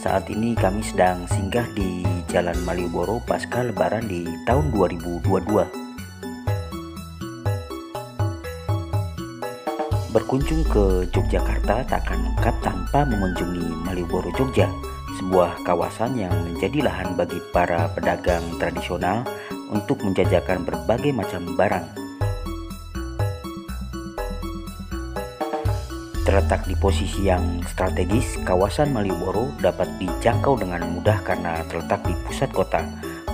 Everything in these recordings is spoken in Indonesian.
saat ini kami sedang singgah di Jalan Malioboro pasca Lebaran di tahun 2022. Berkunjung ke Yogyakarta tak akan lengkap tanpa mengunjungi Malioboro Jogja, sebuah kawasan yang menjadi lahan bagi para pedagang tradisional untuk menjajakan berbagai macam barang. Terletak di posisi yang strategis, kawasan Malioboro dapat dijangkau dengan mudah karena terletak di pusat kota,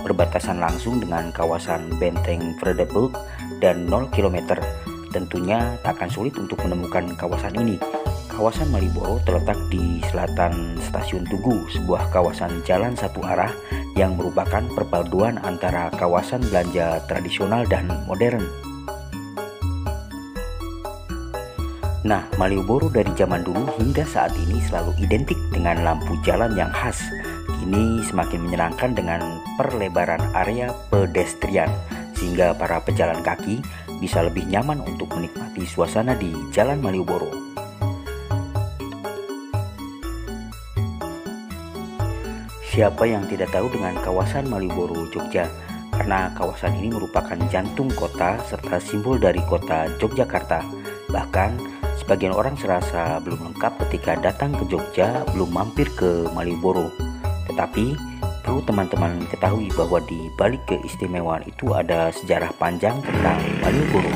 berbatasan langsung dengan kawasan Benteng Vredenburg dan 0 km. Tentunya tak akan sulit untuk menemukan kawasan ini. Kawasan Malioboro terletak di selatan Stasiun Tugu, sebuah kawasan jalan satu arah yang merupakan perpaduan antara kawasan belanja tradisional dan modern. Nah, Malioboro dari zaman dulu hingga saat ini selalu identik dengan lampu jalan yang khas. Kini semakin menyenangkan dengan perlebaran area pedestrian, sehingga para pejalan kaki bisa lebih nyaman untuk menikmati suasana di Jalan Malioboro. Siapa yang tidak tahu dengan kawasan Malioboro Jogja? Karena kawasan ini merupakan jantung kota serta simbol dari kota Yogyakarta. Bahkan sebagian orang serasa belum lengkap ketika datang ke Jogja belum mampir ke Malioboro. Tetapi perlu teman-teman ketahui bahwa di balik keistimewaan itu ada sejarah panjang tentang Malioboro.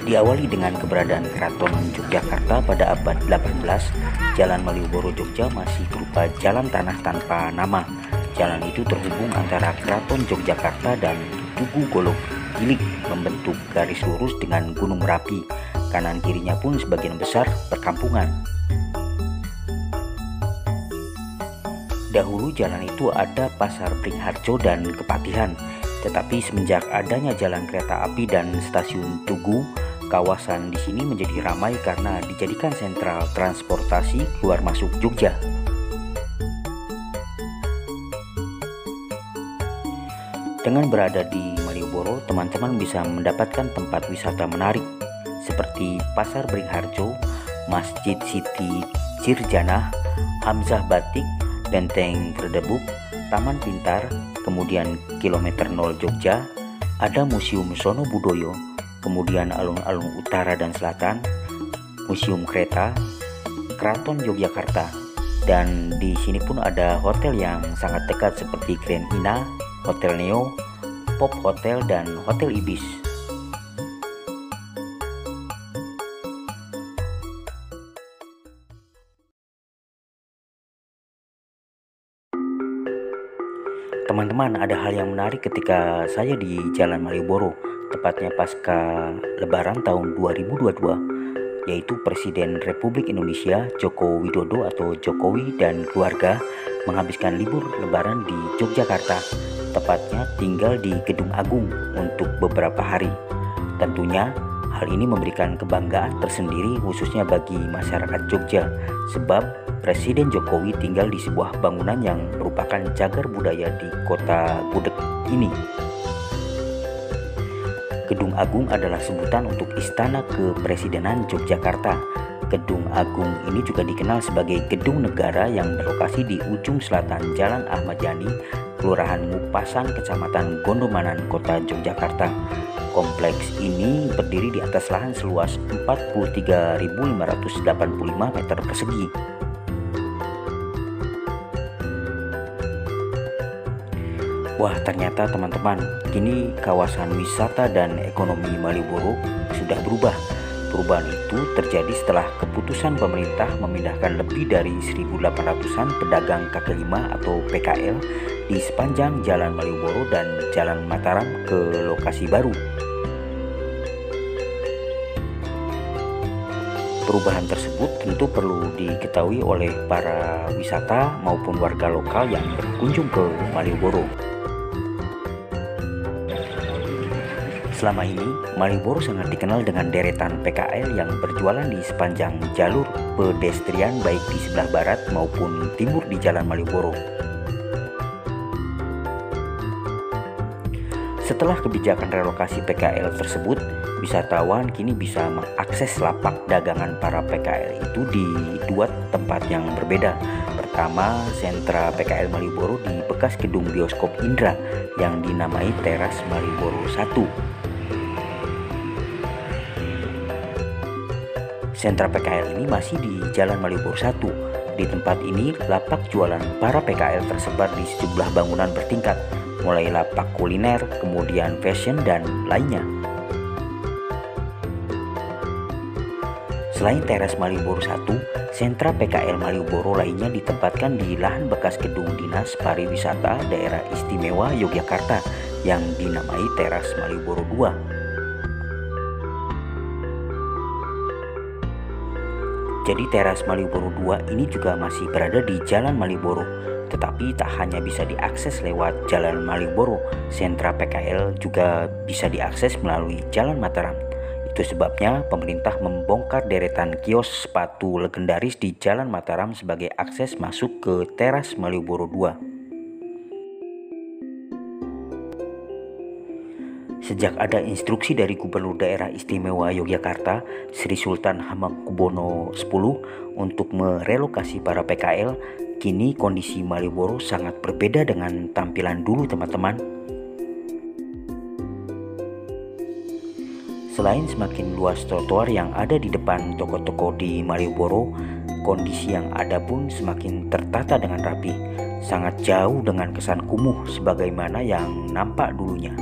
Diawali dengan keberadaan Keraton Yogyakarta pada abad 18, Jalan Malioboro Jogja masih berupa jalan tanah tanpa nama. Jalan itu terhubung antara Keraton Yogyakarta dan Tugu Golok Gilig, membentuk garis lurus dengan Gunung Merapi. Kanan kirinya pun sebagian besar perkampungan. Dahulu jalan itu ada Pasar Beringharjo dan Kepatihan, tetapi semenjak adanya jalan kereta api dan stasiun Tugu, kawasan di sini menjadi ramai karena dijadikan sentral transportasi keluar masuk Jogja. Dengan berada di Malioboro, teman-teman bisa mendapatkan tempat wisata menarik seperti Pasar Beringharjo, Masjid Siti Cirjanah, Hamzah Batik, Benteng Vredenburg, Taman Pintar, kemudian Kilometer 0 Jogja, ada Museum Sono Budoyo, kemudian alun-alun utara dan selatan, Museum Kereta, Keraton Yogyakarta, dan di sini pun ada hotel yang sangat dekat seperti Grand Ina, Hotel Neo, Pop Hotel, dan Hotel Ibis. Teman-teman, ada hal yang menarik ketika saya di Jalan Malioboro, tepatnya pasca Lebaran tahun 2022, yaitu Presiden Republik Indonesia Joko Widodo atau Jokowi dan keluarga menghabiskan libur Lebaran di Yogyakarta, tepatnya tinggal di Gedung Agung untuk beberapa hari. Tentunya hal ini memberikan kebanggaan tersendiri khususnya bagi masyarakat Jogja, sebab Presiden Jokowi tinggal di sebuah bangunan yang merupakan cagar budaya di kota gudeg ini. Gedung Agung adalah sebutan untuk Istana Kepresidenan Yogyakarta. Gedung Agung ini juga dikenal sebagai Gedung Negara yang berlokasi di ujung selatan Jalan Ahmad Yani, Kelurahan Mupasang, Kecamatan Gondomanan, Kota Yogyakarta. Kompleks ini berdiri di atas lahan seluas 43.585 meter persegi. Wah, ternyata teman-teman, kini kawasan wisata dan ekonomi Malioboro sudah berubah. Perubahan itu terjadi setelah keputusan pemerintah memindahkan lebih dari 1.800-an pedagang kaki lima atau PKL di sepanjang Jalan Malioboro dan Jalan Mataram ke lokasi baru. Perubahan tersebut tentu perlu diketahui oleh para wisata maupun warga lokal yang berkunjung ke Malioboro. Selama ini, Malioboro sangat dikenal dengan deretan PKL yang berjualan di sepanjang jalur pedestrian baik di sebelah barat maupun timur di Jalan Malioboro. Setelah kebijakan relokasi PKL tersebut, Wisatawan kini bisa mengakses lapak dagangan para PKL itu di dua tempat yang berbeda. Pertama, sentra PKL Malioboro di bekas gedung bioskop Indra yang dinamai Teras Malioboro 1. Sentra PKL ini masih di Jalan Malioboro 1. Di tempat ini, lapak jualan para PKL tersebar di sejumlah bangunan bertingkat, mulai lapak kuliner, kemudian fashion, dan lainnya. Selain Teras Malioboro 1, sentra PKL Malioboro lainnya ditempatkan di lahan bekas gedung Dinas Pariwisata Daerah Istimewa Yogyakarta yang dinamai Teras Malioboro 2. Jadi Teras Malioboro 2 ini juga masih berada di Jalan Malioboro, tetapi tak hanya bisa diakses lewat Jalan Malioboro, sentra PKL juga bisa diakses melalui Jalan Mataram. Itu sebabnya pemerintah membongkar deretan kios sepatu legendaris di Jalan Mataram sebagai akses masuk ke Teras Malioboro 2. Sejak ada instruksi dari Gubernur Daerah Istimewa Yogyakarta, Sri Sultan Hamengkubuwono X untuk merelokasi para PKL, kini kondisi Malioboro sangat berbeda dengan tampilan dulu, teman-teman. Selain semakin luas trotoar yang ada di depan toko-toko di Malioboro, kondisi yang ada pun semakin tertata dengan rapi, sangat jauh dengan kesan kumuh sebagaimana yang nampak dulunya.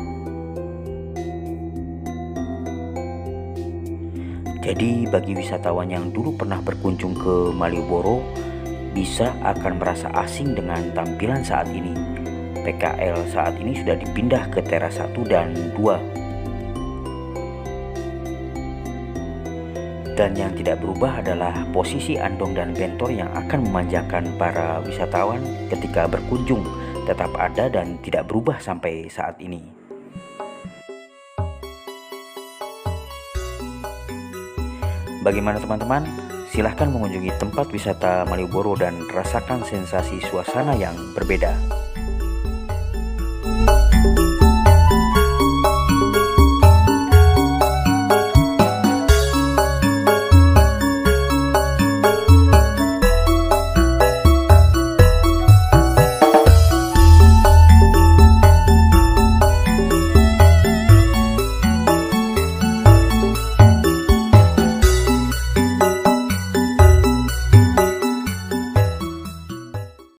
Jadi bagi wisatawan yang dulu pernah berkunjung ke Malioboro, bisa akan merasa asing dengan tampilan saat ini. PKL saat ini sudah dipindah ke Teras 1 dan 2. Dan yang tidak berubah adalah posisi andong dan bentor yang akan memanjakan para wisatawan ketika berkunjung, tetap ada dan tidak berubah sampai saat ini. Bagaimana teman-teman? Silahkan mengunjungi tempat wisata Malioboro dan rasakan sensasi suasana yang berbeda.